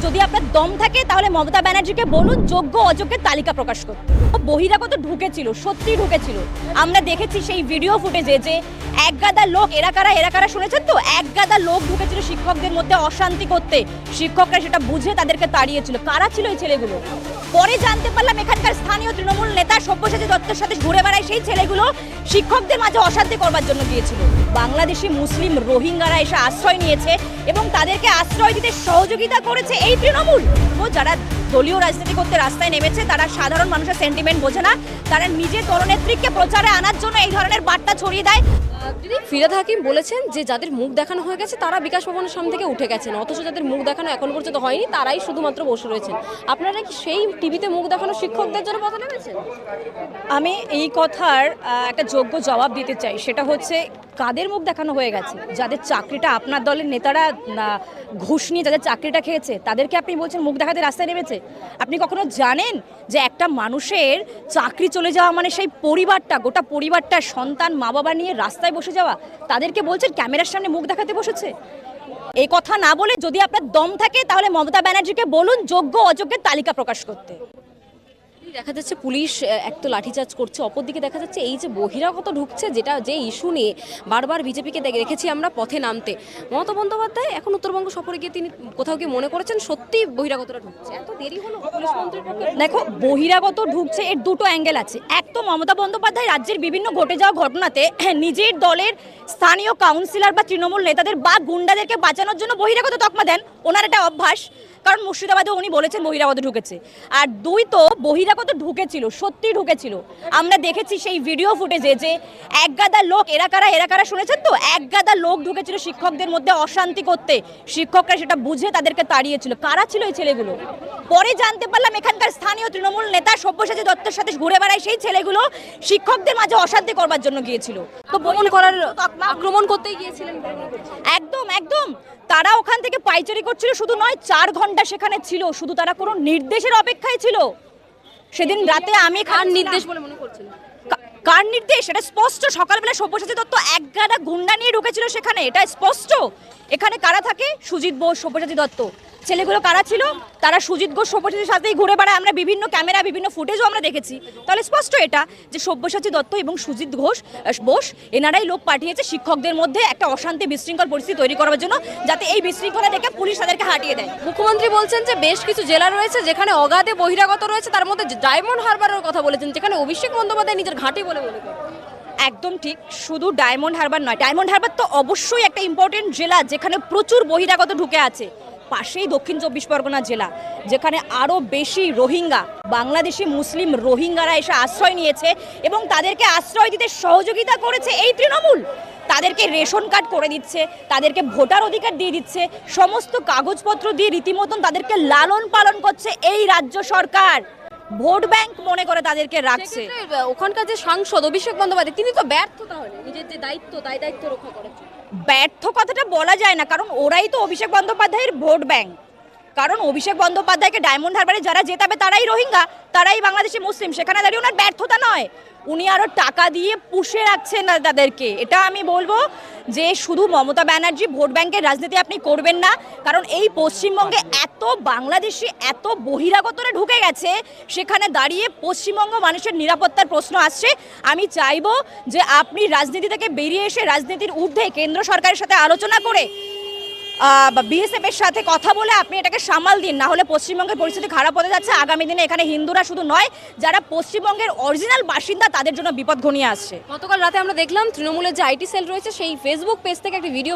যদি আপনার দম থাকে তাহলে মমতা ব্যানার্জিকে বলুন যোগ্য অযোগ্যের তালিকা প্রকাশ করতে। বহিরাগত ঢুকেছিল, সত্যি ঢুকেছিল। আমরা দেখেছি সেই ভিডিও ফুটেজে যে একগাদা লোক, এরা কারা শুনেছেন তো, একগাদা লোক ঢুকেছিল শিক্ষকদের মধ্যে অশান্তি করতে। শিক্ষকরা সেটা বুঝে তাদেরকে তাড়িয়েছিল। কারা ছিল এই ছেলেগুলো? পরে জানতে পারলাম এখানকার স্থানীয় তৃণমূল নেতা সব্যসাচী দত্তের সাথে ঘুরে বেড়ায় সেই ছেলেগুলো শিক্ষকদের মাঝে অশান্তি করবার জন্য গিয়েছিল। বাংলাদেশি মুসলিম রোহিঙ্গারা এসে আশ্রয় নিয়েছে এবং তাদেরকে আশ্রয় দিতে সহযোগিতা করেছে এই তৃণমূল। যারা দলীয় রাজনীতি করতে রাস্তায় নেমেছে তারা সাধারণ মানুষের সেন্টিমেন্ট বোঝে না, তারা নিজের দলনেত্রীকে প্রচারে আনার জন্য এই ধরনের বার্তা ছড়িয়ে দেয়। দিদি, ফিরহাদ হাকিম বলেছেন যে যাদের মুখ দেখানো হয়ে গেছে তারা বিকাশ ভবনের সামনে থেকে উঠে গেছেন, অথচ যাদের মুখ দেখানো এখন পর্যন্ত হয়নি তারাই শুধুমাত্র বসে রয়েছেন। আপনারা কি সেই টিভিতে মুখ দেখানো শিক্ষকদের জন্য পথে নেমেছেন? আমি এই কথার একটা যোগ্য জবাব দিতে চাই, সেটা হচ্ছে কাদের মুখ দেখানো হয়ে গেছে? যাদের চাকরিটা আপনার দলের নেতারা ঘুষ নিয়ে যাদের চাকরিটা খেয়েছে তাদেরকে আপনি বলছেন মুখ দেখাতে রাস্তায় নেমেছে। আপনি কখনো জানেন যে একটা মানুষের চাকরি চলে যাওয়া মানে সেই পরিবারটা, গোটা পরিবারটা, সন্তান মা বাবা নিয়ে রাস্তায় বসে যাওয়া, তাদেরকে বলছেন ক্যামেরার সামনে মুখ দেখাতে বসেছে? এই কথা না বলে যদি আপনার দম থাকে তাহলে মমতা ব্যানার্জিকে বলুন যোগ্য অযোগ্যের তালিকা প্রকাশ করতে। দেখা যাচ্ছে পুলিশ এক তো লাঠিচার্জ করছে, অপরদিকে দেখা যাচ্ছে এই যে বহিরাগত ঢুকছে, যেটা যে ইস্যু নিয়ে বারবার বিজেপিকে দেখেছি আমরা পথে নামতে। মমতা বন্দ্যোপাধ্যায় এখন উত্তরবঙ্গ সফরে গিয়ে তিনি কোথাও গিয়ে মনে করেছেন সত্যি বহিরাগতরা ঢুকছে, এত দেরি হলো পুলিশ মন্ত্রীর পক্ষে? দেখো, বহিরাগত ঢুকছে এর দুটো অ্যাঙ্গেল আছে। এক তো মমতা বন্দ্যোপাধ্যায় রাজ্যের বিভিন্ন ঘটে যাওয়া ঘটনাতে নিজের দলের স্থানীয় কাউন্সিলর বা তৃণমূল নেতাদের বা গুন্ডাদেরকে বাঁচানোর জন্য বহিরাগত তকমা দেন, ওনার একটা অভ্যাস। কারণ মুর্শিদাবাদে উনি বলেছেন বহিরাগত ঢুকেছে। আর দুই তো বহিরাগত ঢুকেছিল, সত্যি ঢুকেছিল। আমরা দেখেছি সেই ভিডিও ফুটেজে যে একগাদা লোক, এরা কারা শুনেছেন তো, একগাদা লোক ঢুকেছিল শিক্ষকদের মধ্যে অশান্তি করতে। শিক্ষকরা সেটা বুঝে তাদেরকে তাড়িয়েছিল। কারা ছিল এই ছেলেগুলো? পরে জানতে পারলাম এখানকার স্থানীয় তৃণমূল নেতা সব্যসাচী দত্তের সাথে ঘুরে বেড়ায় সেই ছেলেগুলো শিক্ষকদের মাঝে অশান্তি করবার জন্য গিয়েছিল। তো আক্রমণ করতেই গিয়েছিলেন? একদম তারা ওখান থেকে পাইচারি করছিল, শুধু নয় 4 ঘন্টা সেখানে ছিল, শুধু তারা কোনো নির্দেশের অপেক্ষায় ছিল। সেদিন রাতে আমি কার নির্দেশ বলে মনে করছেন? কার নির্দেশ এটা স্পষ্ট। সকালবেলা সব্যসাচী দত্ত একগাদা গুন্ডা নিয়ে ঢুকেছিল সেখানে, এটা স্পষ্ট। এখানে কারা থাকে? সুজিত বোস, সব্যসাচী দত্ত। ছেলেগুলো কারা ছিল? তারা সুজিত ঘোষ, সব্যসাচীর সাথেই ঘুরে বেড়ায়। আমরা বিভিন্ন ক্যামেরা, বিভিন্ন ফুটেজও আমরা দেখেছি। তাহলে স্পষ্ট এটা যে সব্যসাচী দত্ত এবং সুজিত বোস এনারাই লোক পাঠিয়েছে শিক্ষকদের মধ্যে একটা অশান্তি বিশৃঙ্খল পরিস্থিতি তৈরি করার জন্য, যাতে এই বিশৃঙ্খলা দেখে পুলিশ তাদেরকে হাঁটিয়ে দেয়। মুখ্যমন্ত্রী বলছেন যে বেশ কিছু জেলা রয়েছে যেখানে অগাধে বহিরাগত রয়েছে, তার মধ্যে ডায়মন্ড হারবারের কথা বলেছেন, যেখানে অভিষেক বন্দ্যোপাধ্যায় নিজের ঘাঁটি বলে মনে করেন। একদম ঠিক। শুধু ডায়মন্ড হারবার নয়, ডায়মন্ড হারবার তো অবশ্যই একটা ইম্পর্টেন্ট জেলা যেখানে প্রচুর বহিরাগত ঢুকে আছে। পাশেই দক্ষিণ 24 পরগনা জেলা, যেখানে আরও বেশি রোহিঙ্গা, বাংলাদেশি মুসলিম রোহিঙ্গারা এসে আশ্রয় নিয়েছে এবং তাদেরকে আশ্রয় দিতে সহযোগিতা করেছে এই তৃণমূল। তাদেরকে রেশন কার্ড করে দিচ্ছে, তাদেরকে ভোটার অধিকার দিয়ে দিচ্ছে, সমস্ত কাগজপত্র দিয়ে রীতিমতন তাদেরকে লালন পালন করছে এই রাজ্য সরকার। ভোট ব্যাংক মনে করে তাদেরকে রাখছে। ওখানকার যে সাংসদ অভিষেক বন্দ্যোপাধ্যায় তিনি তো ব্যর্থ, তাহলে নিজের যে দায়িত্ব রক্ষা করার। ব্যর্থ কথাটা বলা যায় না, কারণ ওরাই তো অভিষেক বন্দ্যোপাধ্যায়ের ভোট ব্যাংক। কারণ অভিষেক বন্দ্যোপাধ্যায়কে ডায়মন্ড হারবারে যারা জেতাবে তারাই রোহিঙ্গা, তারাই বাংলাদেশি মুসলিম। সেখানে দাঁড়িয়ে ওনার ব্যর্থতা নয়, উনি আরও টাকা দিয়ে পুষে রাখছেন না তাদেরকে। এটা আমি বলবো যে শুধু মমতা ব্যানার্জি ভোট ব্যাংকের রাজনীতি আপনি করবেন না, কারণ এই পশ্চিমবঙ্গে এত বাংলাদেশি, এত বহিরাগতরা ঢুকে গেছে, সেখানে দাঁড়িয়ে পশ্চিমবঙ্গ মানুষের নিরাপত্তার প্রশ্ন আসছে। আমি চাইবো যে আপনি রাজনীতি থেকে বেরিয়ে এসে রাজনীতির ঊর্ধ্বে কেন্দ্র সরকারের সাথে আলোচনা করে বিএসএফ এর সাথে কথা বলে আপনি এটাকে সামাল দিন, না হলে পশ্চিমবঙ্গের পরিস্থিতি খারাপ হতে যাচ্ছে। আগামী দিনে এখানে হিন্দুরা শুধু নয়, যারা পশ্চিমবঙ্গের অরিজিনাল বাসিন্দা তাদের জন্য বিপদ ঘনিয়ে আসছে। গতকাল রাতে আমরা দেখলাম তৃণমূলের যে আইটি সেল রয়েছে সেই ফেসবুক পেজ থেকে একটি ভিডিও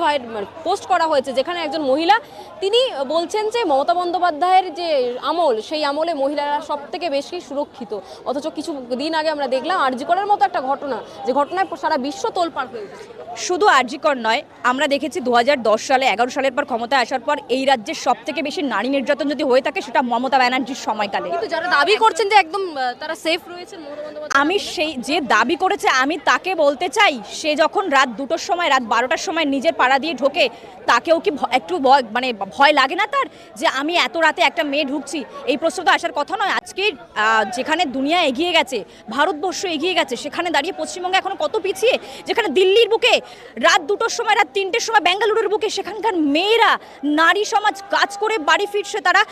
পোস্ট করা হয়েছে, যেখানে একজন মহিলা তিনি বলছেন যে মমতা বন্দ্যোপাধ্যায়ের যে আমল, সেই আমলে মহিলারা সব থেকে বেশি সুরক্ষিত। অথচ কিছু দিন আগে আমরা দেখলাম আরজিকরের মতো একটা ঘটনা, যে ঘটনায় সারা বিশ্ব তোলপাড় হয়ে গেছে। শুধু আরজিকর নয়, আমরা দেখেছি 2010 সালে 11 সালের পর ক্ষমতায় আসার পর এই রাজ্যের সব থেকে বেশি নারী নির্যাতন যদি হয়ে থাকে সেটা মমতা ব্যানার্জির সময়কালে। কিন্তু যারা দাবি করছেন যে একদম তারা সেফ রয়েছেন, আমি সেই যে দাবি করেছে আমি তাকে বলতে চাই, সে যখন রাত 2টোর সময়, রাত 12টার সময় নিজের পাড়া দিয়ে ঢোকে, তাকেও কি একটু ভয় লাগে না তার, যে আমি এত রাতে একটা মেয়ে ঢুকছি? এই প্রশ্ন তো আসার কথা নয়। আজকে যেখানে দুনিয়া এগিয়ে গেছে, ভারতবর্ষ এগিয়ে গেছে, সেখানে দাঁড়িয়ে পশ্চিমবঙ্গে এখনো কত পিছিয়ে। যেখানে দিল্লির বুকে রাত 2টোর সময়, রাত 3টের সময় বেঙ্গালুরুর বুকে সেখানকার মেয়েরা, নারী সমাজ কাজ করে বাড়ি ফিরছে, তারা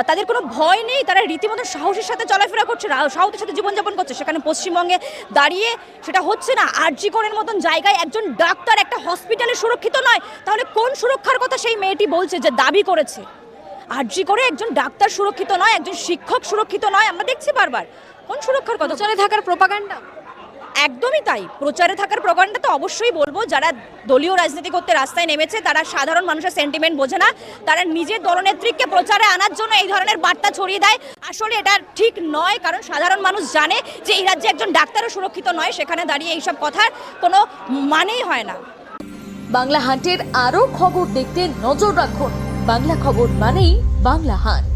তাদের কোনো ভয় নেই, তারা রীতিমতো সাহসের সাথে চলাফেরা করছে, সাহসের সাথে জীবনযাপন করছে। সেখানে পশ্চিমবঙ্গে দাঁড়িয়ে সেটা হচ্ছে না। আরজি করের মতন জায়গায় একজন ডাক্তার একটা হসপিটালে সুরক্ষিত নয়, তাহলে কোন সুরক্ষার কথা সেই মেয়েটি বলছে, যে দাবি করেছে? আরজি করে একজন ডাক্তার সুরক্ষিত নয়, একজন শিক্ষক সুরক্ষিত নয়, আমরা দেখছি বারবার। কোন সুরক্ষার কথা? প্রচারে থাকার প্রোপাগান্ডা। একদমই তাই। প্রচারে থাকার প্রোপাগান্ডা তো অবশ্যই বলবো। যারা দলীয় রাজনীতি করতে রাস্তায় নেমেছে তারা সাধারণ মানুষের সেন্টিমেন্ট বোঝে না, তারা নিজের দলনেত্রীকে প্রচারে আনার জন্য এই ধরনের বার্তা ছড়িয়ে দেয়। আসলে এটা ঠিক নয়, কারণ সাধারণ মানুষ জানে যে এই রাজ্যে একজন ডাক্তারও সুরক্ষিত নয়, সেখানে দাঁড়িয়ে এইসব কথার কোনো মানেই হয় না। বাংলা হান্টের আরও খবর দেখতে নজর রাখুন। বাংলা খবর মানেই বাংলা হান্ট।